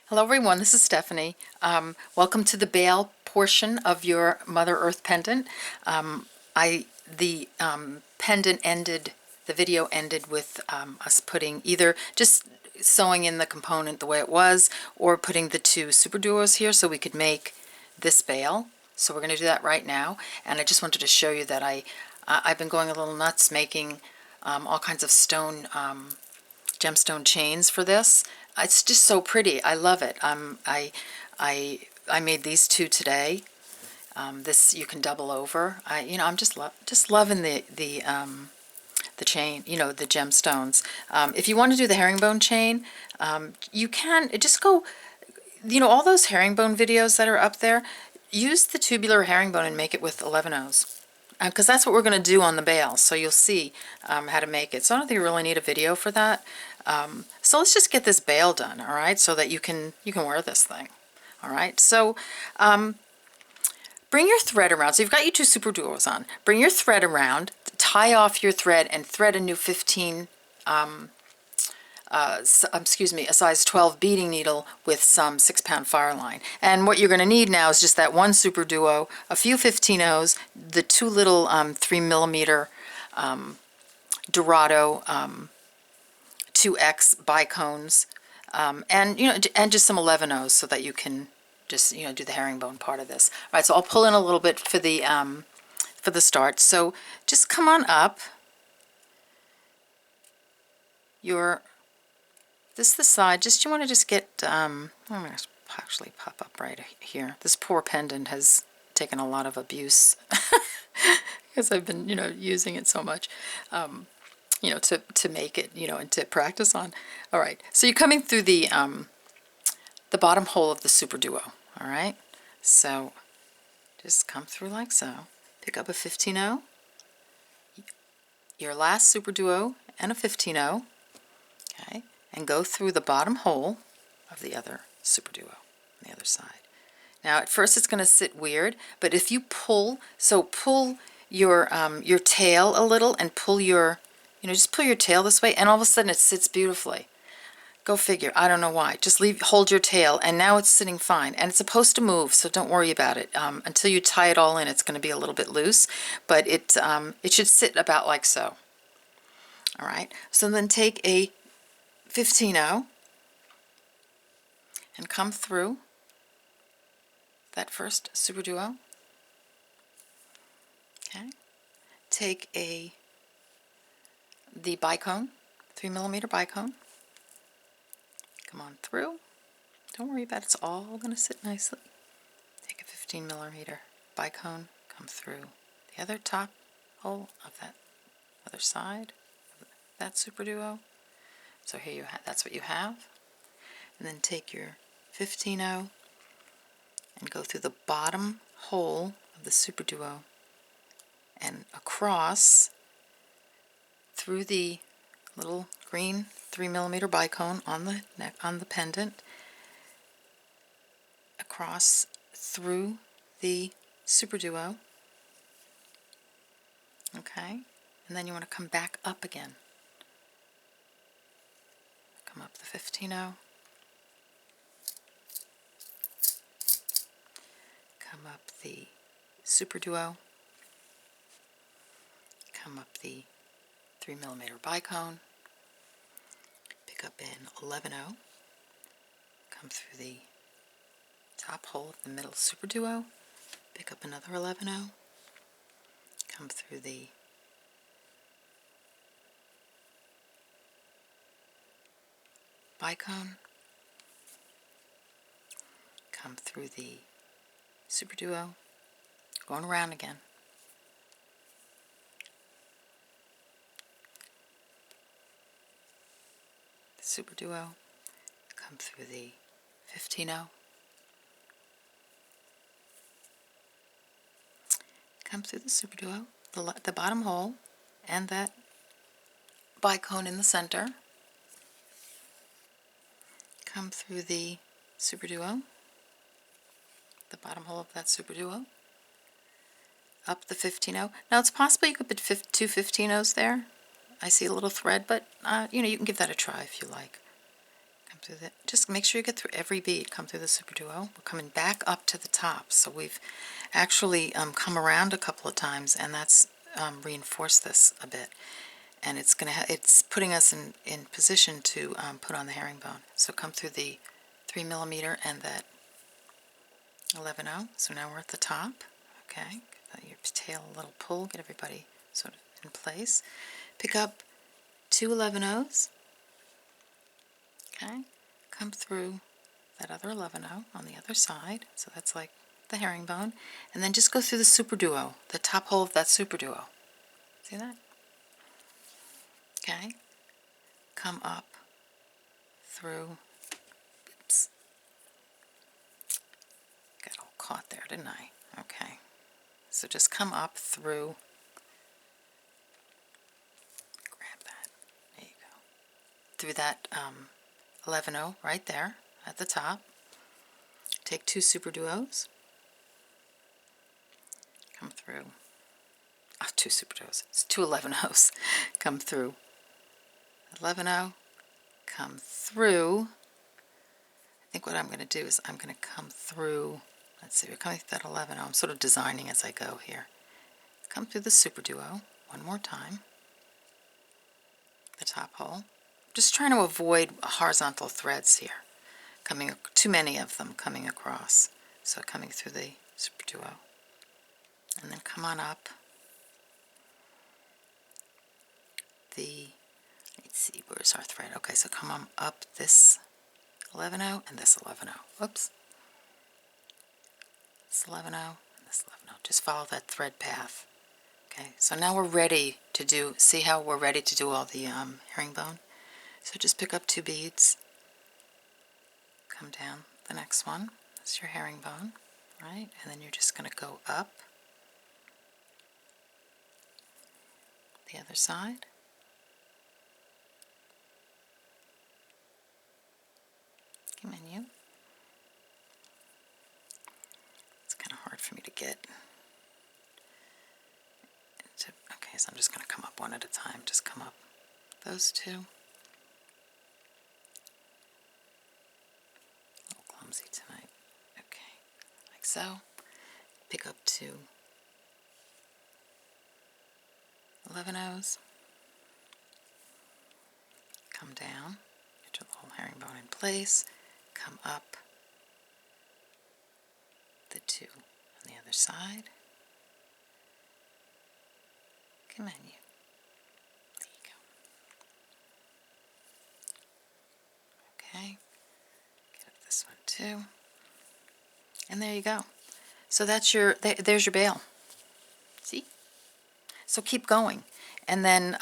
Hello everyone, this is Stephanie. Welcome to the bail portion of your Mother Earth pendant. Pendant ended, the video ended with us putting either just sewing in the component the way it was, or putting the two super duos here so we could make this bail. So we're going to do that right now, and I just wanted to show you that I've been going a little nuts making all kinds of stone gemstone chains for this. It's just so pretty. I love it. I made these two today. This you can double over. I'm just loving the chain. The gemstones. If you want to do the herringbone chain, you can just go. All those herringbone videos that are up there. Use the tubular herringbone and make it with 11 O's. Because that's what we're going to do on the bail, so you'll see how to make it. So I don't think you really need a video for that. So let's just get this bail done, all right, so that you can wear this thing. All right, so bring your thread around. So you've got your two super duos on. Bring your thread around, tie off your thread, and thread a new 15 a size 12 beading needle with some 6-pound Fireline. And what you're going to need now is just that one super duo, a few 15-0s, the two little 3mm Dorado 2X Bicones, and just some 11-0s so that you can just do the herringbone part of this. All right, so I'll pull in a little bit for the start. So just come on up. This is the side. You want to just get, I'm going to actually pop up right here. This poor pendant has taken a lot of abuse because I've been, using it so much, to make it, and to practice on. All right, so you're coming through the bottom hole of the super duo, all right? So just come through like so. Pick up a 15-0, your last super duo, and a 15-0, okay? And go through the bottom hole of the other super duo on the other side. Now at first it's going to sit weird, but if you pull your tail a little and pull your, just pull your tail this way, and all of a sudden it sits beautifully. Go figure. I don't know why. Just hold your tail, and now it's sitting fine. And it's supposed to move, so don't worry about it. Until you tie it all in, it's going to be a little bit loose, but it should sit about like so. All right. So then take a 15-0 and come through that first super duo. Okay. Take the bicone, 3mm bicone. Come on through. Don't worry about it. It's all going to sit nicely. Take a 15mm bicone. Come through the other top hole of that other side of that super duo. So here you have, that's what you have. And then take your 15-0 and go through the bottom hole of the super duo and across through the little green 3mm bicone on the neck, on the pendant, across through the super duo. Okay, and then you want to come back up again. Come up the 15-0, come up the super duo, come up the 3mm bicone, pick up in 11-0, come through the top hole of the middle super duo, pick up another 11-0, come through the bicone, come through the super duo, going around again. The super duo, come through the 15-0, come through the super duo, the bottom hole, and that bicone in the center. Come through the super duo, the bottom hole of that super duo, up the 15-0. Now it's possible you could put two 15-0s there. I see a little thread, but you can give that a try if you like. Come through the, just make sure you get through every bead. Come through the super duo. We're coming back up to the top, so we've actually come around a couple of times, and that's reinforced this a bit, and it's putting us in position to put on the herringbone. So come through the 3mm and that 11/0. So now we're at the top. Okay, give your tail a little pull, get everybody sort of in place. Pick up 2 11/0s. Okay, come through that other 11/0 on the other side. So that's like the herringbone, and then just go through the super duo, the top hole of that super duo. See that? Okay, come up through, oops, got all caught there, didn't I? Okay, so just come up through, grab that, there you go, through that 11/0 right there at the top. Take 2 super duos, come through, 2 super duos, it's 2 11/0s, come through 11/0, come through. I think what I'm going to do is I'm going to come through, let's see, we're coming through that 11/0. I'm sort of designing as I go here. Come through the super duo one more time, the top hole. Just trying to avoid horizontal threads here, too many of them coming across. So coming through the super duo, and then come on up the, let's see, where's our thread? Okay, so come on up this 11/0 and this 11/0. Whoops. This 11/0 and this 11/0. Just follow that thread path. Okay, so now we're ready to do, see how we're ready to do all the herringbone? So just pick up 2 beads, come down the next one, that's your herringbone, right? And then you're just going to go up the other side. Menu. It's kind of hard for me to get into, okay, so I'm just going to come up one at a time. Just come up those 2. A little clumsy tonight. Okay, like so. Pick up 2 11/0s. Come down, get your little herringbone in place. Come up the 2 on the other side. Come on, you. There you go. Okay. Get up this one too. And there you go. So that's your, there's your bail. See? So keep going. And then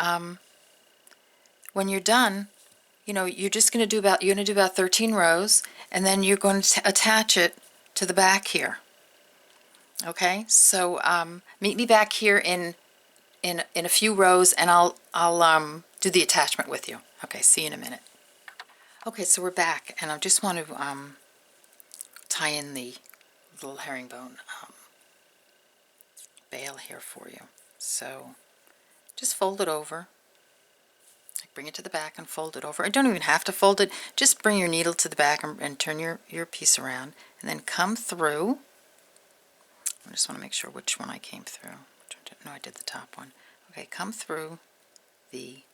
when you're done, you know, you're just going to do about, you're going to do about 13 rows, and then you're going to attach it to the back here. Okay, so meet me back here in a few rows, and I'll do the attachment with you. Okay, see you in a minute. Okay, so we're back, and I just want to tie in the little herringbone bail here for you. So just fold it over. Bring it to the back and fold it over. I don't even have to fold it. Just bring your needle to the back and turn your piece around, and then come through. I just want to make sure which one I came through. No, I did the top one. Okay, come through the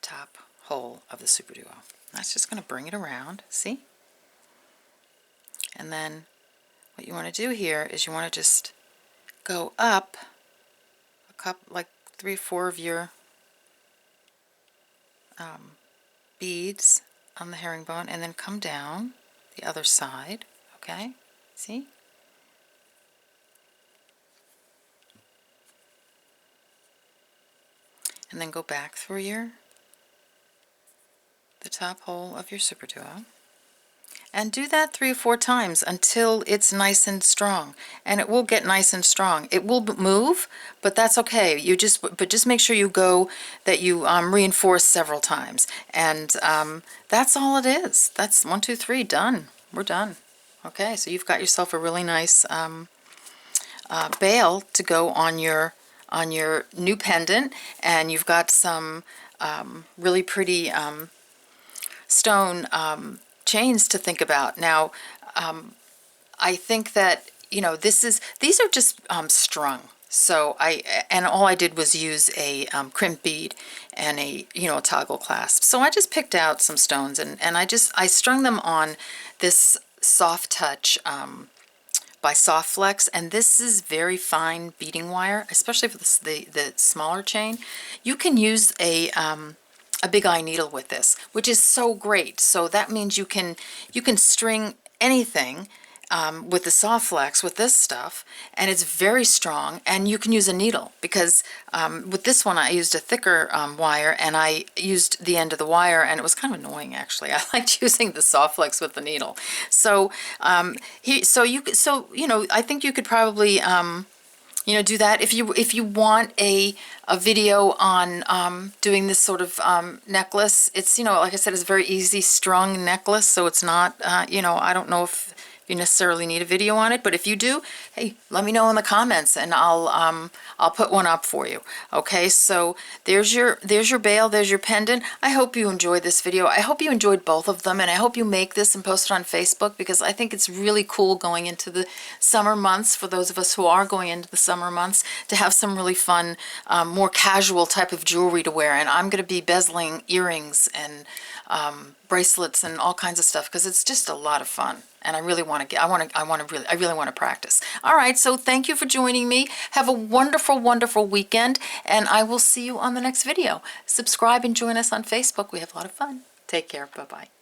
top hole of the super duo. That's just going to bring it around. See? And then what you want to do here is you want to just go up a couple, like 3 or 4 of your beads on the herringbone, and then come down the other side. Okay, see? And then go back through the top hole of your super duo, and do that 3 or 4 times until it's nice and strong. And it will get nice and strong. It will move, but that's okay. You just make sure you reinforce several times, and that's all it is. That's 1, 2, 3, done. We're done. Okay, so you've got yourself a really nice bail to go on your new pendant, and you've got some really pretty stone chains to think about. Now, I think that, you know, these are just strung. So and all I did was use a crimp bead and a, you know, a toggle clasp. So I just picked out some stones and I strung them on this Soft Touch by Soft Flex, and this is very fine beading wire, especially for the smaller chain. You can use a big eye needle with this, which is so great. So that means you can string anything with the Soft Flex with this stuff, and it's very strong, and you can use a needle because with this one I used a thicker wire, and I used the end of the wire, and it was kind of annoying actually. I liked using the Soft Flex with the needle. So you know, I think you could probably you know, do that if you want a video on doing this sort of necklace. It's, you know, like I said, it's a very easy strung necklace, so it's not you know, I don't know if you necessarily need a video on it, but if you do, hey, let me know in the comments and I'll put one up for you. Okay, so there's your bail, there's your pendant. I hope you enjoyed this video. I hope you enjoyed both of them, and I hope you make this and post it on Facebook, because I think it's really cool going into the summer months, for those of us who are going into the summer months, to have some really fun, more casual type of jewelry to wear. And I'm going to be bezeling earrings and bracelets and all kinds of stuff, because it's just a lot of fun. And I really want to get, I really want to practice. All right, so thank you for joining me. Have a wonderful, wonderful weekend, and I will see you on the next video. Subscribe and join us on Facebook. We have a lot of fun. Take care. Bye-bye.